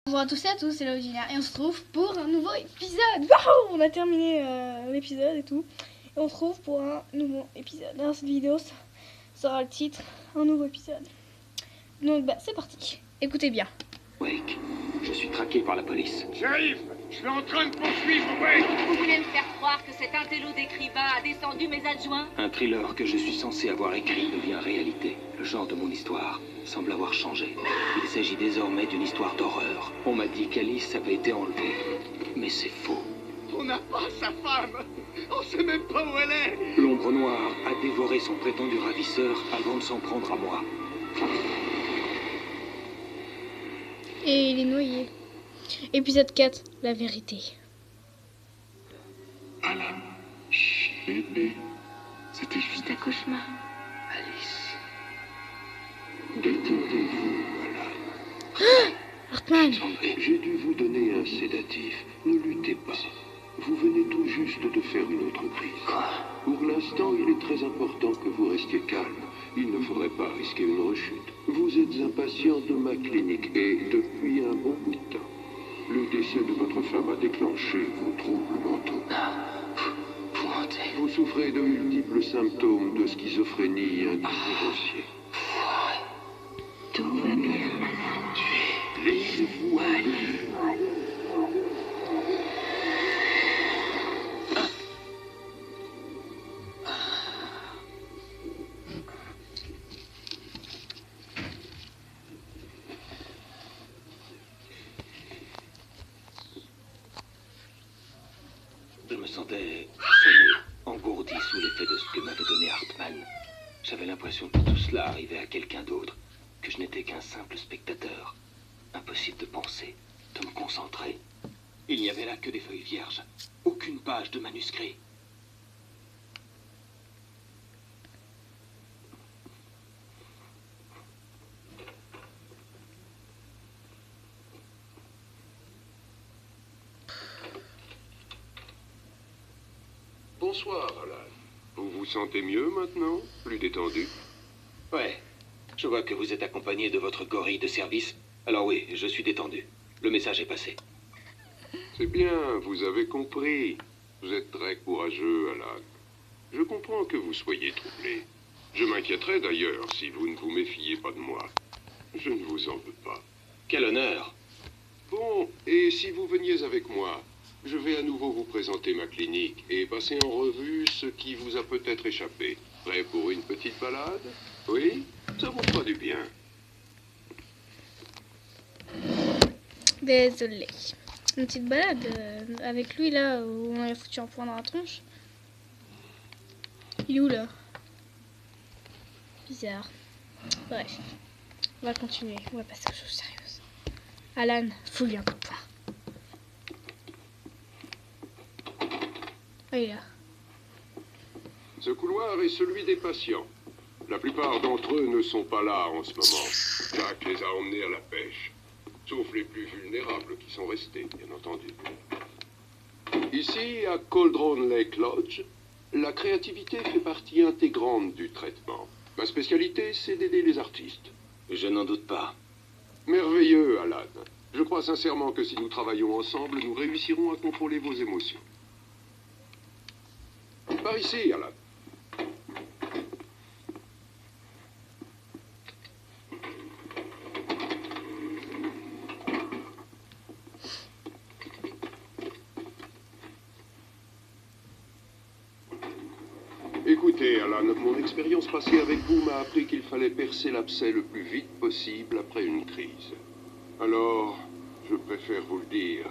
Bonjour à tous et à tous, c'est Laudina et on se retrouve pour un nouveau épisode. Waouh, on a terminé l'épisode et tout. Et on se retrouve pour un nouveau épisode. Dans cette vidéo, ça sera le titre, un nouveau épisode. Donc c'est parti, écoutez bien. Wake, je suis traqué par la police. Shérif, je suis en train de poursuivre Wake. Vous voulez me faire croire que cet intello d'écrivain a descendu mes adjoints? Un thriller que je suis censé avoir écrit devient réalité. Le genre de mon histoire semble avoir changé. Il s'agit désormais d'une histoire d'horreur. On m'a dit qu'Alice avait été enlevée. Mais c'est faux. On n'a pas sa femme. On sait même pas où elle est. L'ombre noire a dévoré son prétendu ravisseur avant de s'en prendre à moi. Et il est noyé. Épisode 4, la vérité. Alan, chut, bébé. C'était juste un cauchemar. Alice. Détendez-vous, Alan. Hartman. J'ai dû vous donner un sédatif. Ne luttez pas. Vous venez tout juste de faire une autre prise. Quoi? Pour l'instant, il est très important que vous restiez calme. Il ne faudrait pas risquer une rechute. Vous êtes impatient de ma clinique et depuis un bon bout de temps. Le décès de votre femme a déclenché vos troubles mentaux. Vous mentez. Vous souffrez de multiples symptômes de schizophrénie indifférenciée. Tout va bien. Laissez-vous aller. Je me sentais sonné, engourdi sous l'effet de ce que m'avait donné Hartman. J'avais l'impression que tout cela arrivait à quelqu'un d'autre, que je n'étais qu'un simple spectateur. Impossible de penser, de me concentrer. Il n'y avait là que des feuilles vierges, aucune page de manuscrit. Bonsoir, Alan. Vous vous sentez mieux maintenant? Plus détendu? Ouais, je vois que vous êtes accompagné de votre gorille de service. Alors oui, je suis détendu. Le message est passé. C'est bien, vous avez compris. Vous êtes très courageux, Alan. Je comprends que vous soyez troublé. Je m'inquiéterais d'ailleurs si vous ne vous méfiez pas de moi. Je ne vous en veux pas. Quel honneur! Bon, et si vous veniez avec moi, je vais à nouveau vous présenter ma clinique et passer en revue ce qui vous a peut-être échappé. Prêt pour une petite balade? Oui? Ça vous fera du bien. Désolé. Une petite balade avec lui là où on a foutu un point dans la tronche. Il est où là? Bizarre. Bref. On va continuer. On va passer aux choses sérieuses. Alan, fous-lui un coup de poing. Ah, il est là. Ce couloir est celui des patients. La plupart d'entre eux ne sont pas là en ce moment. Jack les a emmenés à la pêche. Sauf les plus vulnérables qui sont restés, bien entendu. Ici, à Cauldron Lake Lodge, la créativité fait partie intégrante du traitement. Ma spécialité, c'est d'aider les artistes. Je n'en doute pas. Merveilleux, Alan. Je crois sincèrement que si nous travaillons ensemble, nous réussirons à contrôler vos émotions. Par ici, Alan. Écoutez, Alan, mon expérience passée avec vous m'a appris qu'il fallait percer l'abcès le plus vite possible après une crise. Alors, je préfère vous le dire.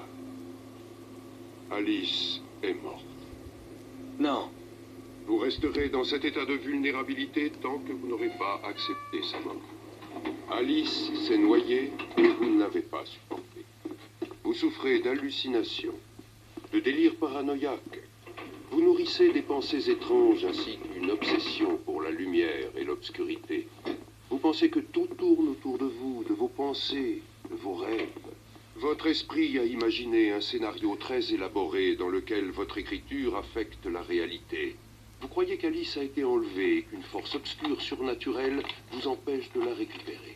Alice est morte. Non, Vous resterez dans cet état de vulnérabilité tant que vous n'aurez pas accepté sa mort. Alice s'est noyée et vous ne l'avez pas supporté. Vous souffrez d'hallucinations, de délire paranoïaque. Vous nourrissez des pensées étranges ainsi qu'une obsession pour la lumière et l'obscurité. Vous pensez que tout tourne autour de vous, de vos pensées, de vos rêves. Votre esprit a imaginé un scénario très élaboré dans lequel votre écriture affecte la réalité. Vous croyez qu'Alice a été enlevée et qu'une force obscure surnaturelle vous empêche de la récupérer.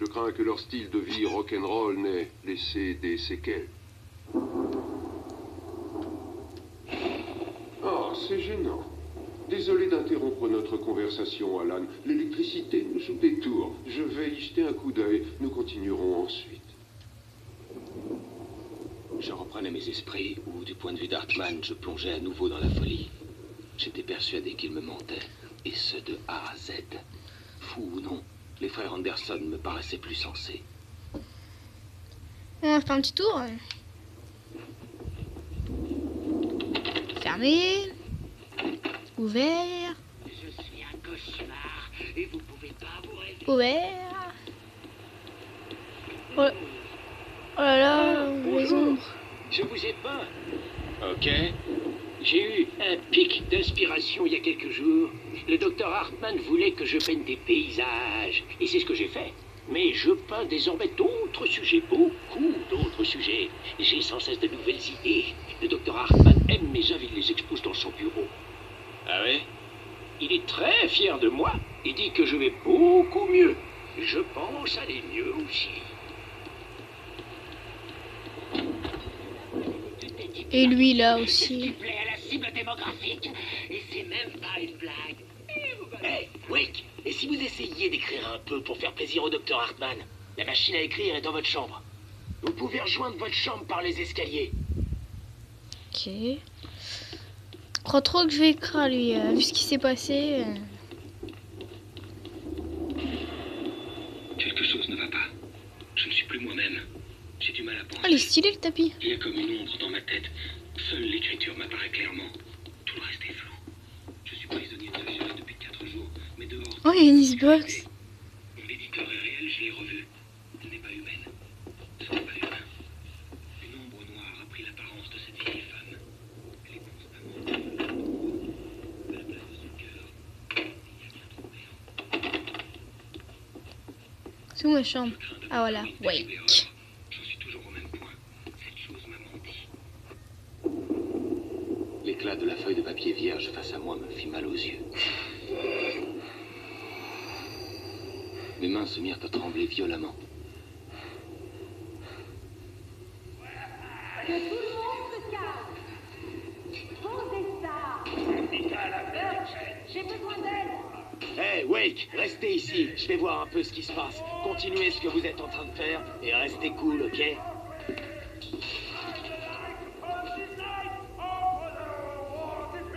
Je crains que leur style de vie rock'n'roll n'ait laissé des séquelles. Oh, c'est gênant. Désolé d'interrompre notre conversation, Alan. L'électricité nous joue des tours. Je vais y jeter un coup d'œil. Nous continuerons ensuite. Je reprenais mes esprits, où, du point de vue d'Hartman, je plongeais à nouveau dans la folie. J'étais persuadé qu'il me mentait, et ce de A à Z. Fou ou non, les frères Anderson me paraissaient plus sensés. On va faire un petit tour. Fermé. Ouvert. Je suis un cauchemar et vous pouvez pas vous réveiller. Ouvert. Oh, oh là là, les Bonjour. ombres. Je vous ai peint. Ok. J'ai eu un pic d'inspiration il y a quelques jours. Le docteur Hartman voulait que je peigne des paysages. Et c'est ce que j'ai fait. Mais je peins désormais d'autres sujets, beaucoup d'autres sujets. J'ai sans cesse de nouvelles idées. Le docteur Hartman aime mes œuvres, il les expose dans son bureau. Ah ouais? Il est très fier de moi. Il dit que je vais beaucoup mieux. Je pense aller mieux aussi. Et lui là C'est aussi. ce qui plaît à la cible démographique. Et c'est même pas une blague. Hey, Wake, et si vous essayiez d'écrire un peu pour faire plaisir au docteur Hartman? La machine à écrire est dans votre chambre. Vous pouvez rejoindre votre chambre par les escaliers. Ok. Je crois trop que je vais écrire lui, vu ce qui s'est passé. Quelque chose ne va pas. Je ne suis plus moi-même. J'ai du mal à penser. Ah, il est stylé le tapis. Il y a comme une ombre dans ma tête. Seule l'écriture m'apparaît clairement. Tout le reste est flou. Je suis prisonnier de ce chien depuis 4 jours, mais dehors... Oh, il y a une Xbox. L'éditeur est réel, je l'ai revu. Elle n'est pas humaine. Ce n'est pas humain. Une ombre noire a pris l'apparence de cette vieille femme. Elle est constamment... à la place de son cœur. Il y a bien trop peur. C'est où ma chambre? Je crains de Ah voilà, commettre une terrible Wake. erreur. J'en suis toujours au même point. Cette chose m'a menti. L'éclat de la feuille de papier vierge face à moi me fit mal aux yeux. Mes mains se mirent à trembler violemment. Que tout le monde se calme. Posez ça. J'ai besoin d'aide. Hey, Wake, restez ici. Je vais voir un peu ce qui se passe. Continuez ce que vous êtes en train de faire et restez cool, ok?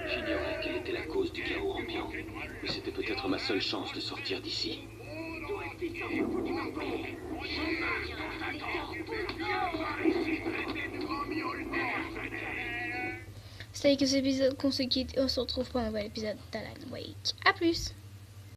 J'ignorais quelle était la cause du chaos ambiant, mais c'était peut-être ma seule chance de sortir d'ici. C'était avec cet épisode qu'on se quitte et on se retrouve pour un nouvel épisode d'Alan Wake. A plus!